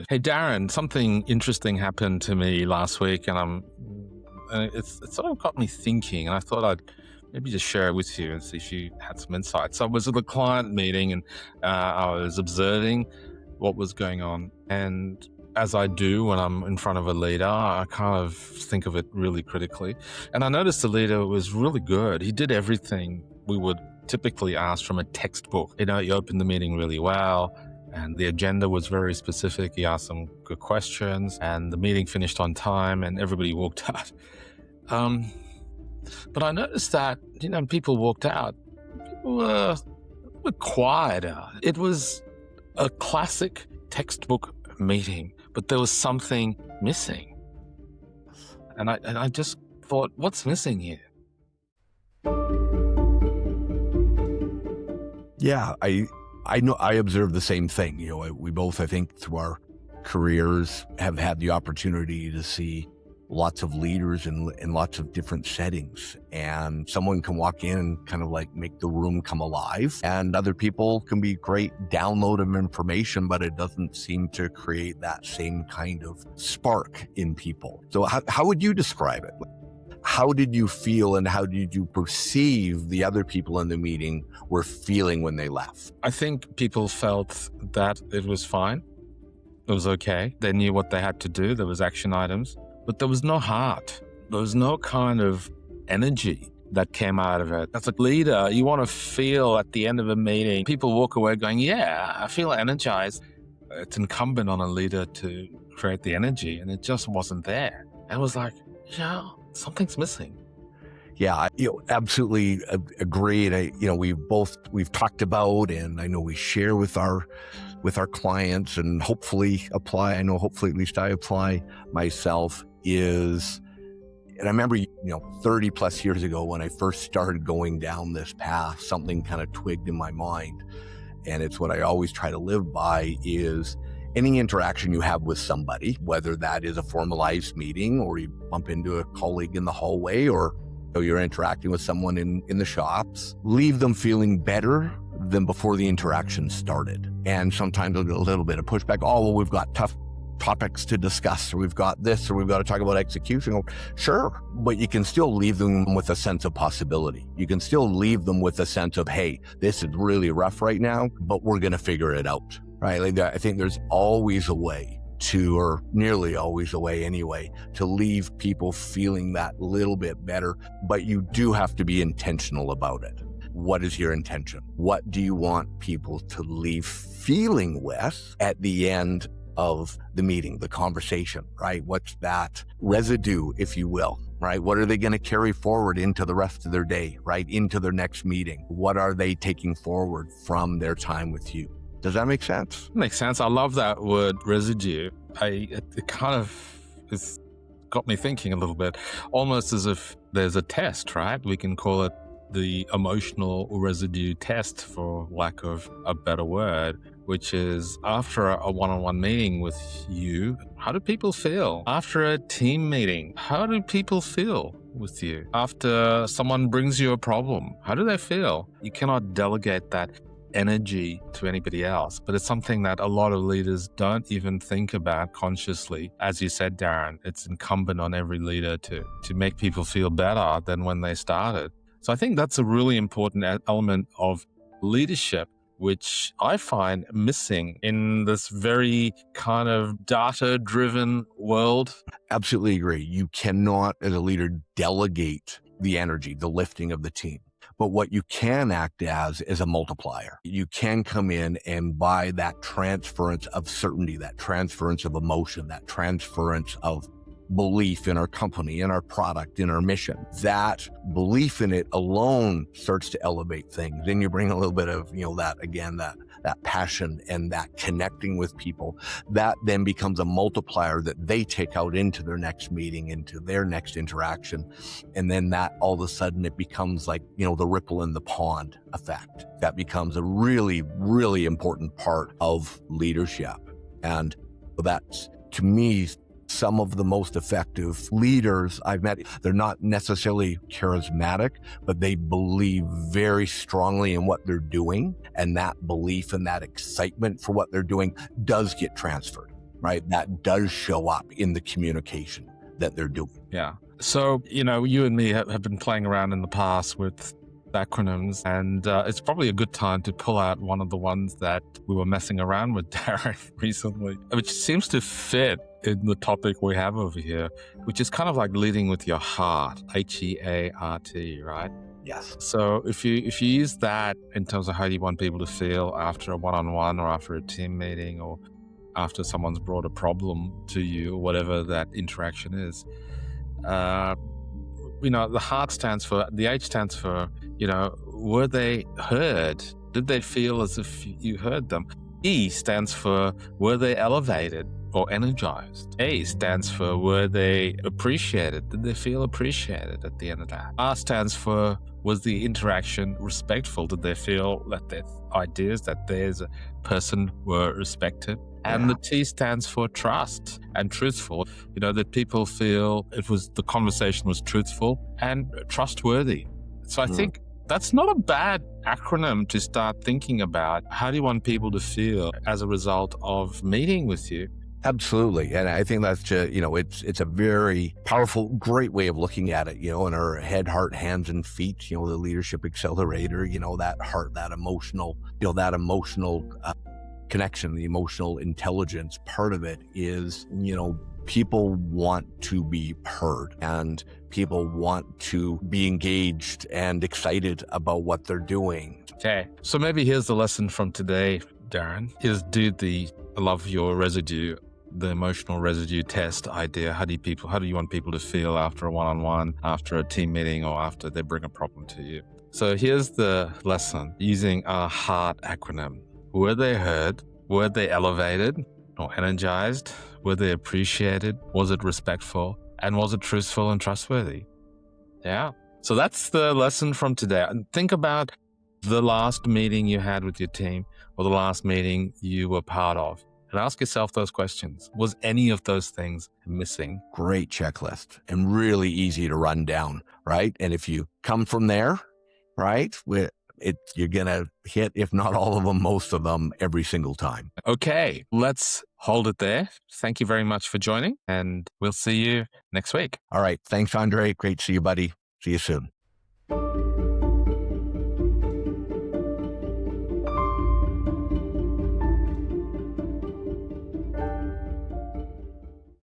Hey, Darren, something interesting happened to me last week, and it's sort of got me thinking, and I thought I'd maybe just share it with you and see if you had some insights. So I was at a client meeting, and I was observing what was going on. And as I do when I'm in front of a leader, I kind of think of it really critically. And I noticed the leader was really good. He did everything we would typically ask from a textbook. He opened the meeting really well, and the agenda was very specific. He asked some good questions, and the meeting finished on time, and everybody walked out. But I noticed that, people walked out, people were quieter. It was a classic textbook meeting, but there was something missing. And I just thought, what's missing here? Yeah, I know I observe the same thing. We both, I think, through our careers have had the opportunity to see lots of leaders in lots of different settings. And someone can walk in and kind of like make the room come alive. And other people can be great download of information, but it doesn't seem to create that same kind of spark in people. So how would you describe it? How did you feel and how did you perceive the other people in the meeting were feeling when they left? I think people felt that it was fine. It was okay. They knew what they had to do. There was action items, but there was no heart. There was no kind of energy that came out of it. As a leader, you want to feel at the end of a meeting, people walk away going, yeah, I feel energized. It's incumbent on a leader to create the energy, and it just wasn't there. And it was like, something's missing. Yeah, I absolutely agree. And we've talked about, and I know we share with our clients, and hopefully at least I apply myself and I remember, 30 plus years ago when I first started going down this path, something kind of twigged in my mind. And it's what I always try to live by is any interaction you have with somebody, whether that is a formalized meeting or you bump into a colleague in the hallway or you're interacting with someone in the shops, leave them feeling better than before the interaction started. And sometimes they'll get a little bit of pushback. Oh, well, we've got tough topics to discuss, or we've got this, or we've got to talk about execution. Sure, but you can still leave them with a sense of possibility. You can still leave them with a sense of, hey, this is really rough right now, but we're going to figure it out. Right? Like I think there's always a way or nearly always a way anyway, to leave people feeling that little bit better, but you do have to be intentional about it. What is your intention? What do you want people to leave feeling with at the end of the meeting, the conversation, right? What's that residue, if you will, right? What are they going to carry forward into the rest of their day, right? Into their next meeting? What are they taking forward from their time with you? Does that make sense? Makes sense. I love that word residue. It kind of has got me thinking a little bit, almost as if there's a test, right? We can call it the Emotional Residue Test, for lack of a better word, which is after a one-on-one meeting with you, how do people feel? After a team meeting, how do people feel with you? After someone brings you a problem, how do they feel? You cannot delegate that energy to anybody else, but it's something that a lot of leaders don't even think about consciously. As you said, Darren, it's incumbent on every leader to make people feel better than when they started. So I think that's a really important element of leadership, which I find missing in this very kind of data-driven world. Absolutely agree. You cannot, as a leader, delegate the energy, the lifting of the team. But what you can act as is a multiplier. You can come in and by that transference of certainty, that transference of emotion, that transference of belief in our company, in our product, in our mission, that belief in it alone starts to elevate things. Then you bring a little bit of, that passion and that connecting with people. That then becomes a multiplier that they take out into their next meeting, into their next interaction. And then that all of a sudden it becomes like, the ripple in the pond effect. That becomes a really, really important part of leadership. And that's, to me, some of the most effective leaders I've met. They're not necessarily charismatic, but they believe very strongly in what they're doing. And that belief and that excitement for what they're doing does get transferred. right? That does show up in the communication that they're doing. Yeah. So, you and me have been playing around in the past with acronyms, and it's probably a good time to pull out one of the ones that we were messing around with, Darren, recently, which seems to fit in the topic we have over here, which is kind of like leading with your heart, HEART, right? Yes. So if you use that in terms of how you want people to feel after a one-on-one or after a team meeting or after someone's brought a problem to you, or whatever that interaction is, the heart stands for, the H stands for, were they heard? Did they feel as if you heard them? E stands for, were they elevated or energized? A stands for, were they appreciated? Did they feel appreciated at the end of that? R stands for, was the interaction respectful? Did they feel that their ideas, that there's a person were respected? And the T stands for trust and truthful, that people feel the conversation was truthful and trustworthy. So I think that's not a bad acronym to start thinking about. How do you want people to feel as a result of meeting with you? Absolutely. And I think that's just, it's a very powerful, great way of looking at it, in our head, heart, hands, and feet, the leadership accelerator, that heart, that emotional connection, the emotional intelligence part of it is, people want to be heard and people want to be engaged and excited about what they're doing. Okay. So maybe here's the lesson from today, Darren, is do I love your residue, the emotional residue test idea. How do you want people to feel after a one-on-one, after a team meeting, or after they bring a problem to you? So here's the lesson using our HEART acronym. Were they heard? Were they elevated or energized? Were they appreciated? Was it respectful? And was it truthful and trustworthy? Yeah. So that's the lesson from today. And think about the last meeting you had with your team or the last meeting you were part of. And ask yourself those questions. Was any of those things missing? Great checklist and really easy to run down, right? And if you come from there, right, you're going to hit, if not all of them, most of them every single time. Okay, let's hold it there. Thank you very much for joining, and we'll see you next week. All right. Thanks, Andre. Great to see you, buddy. See you soon.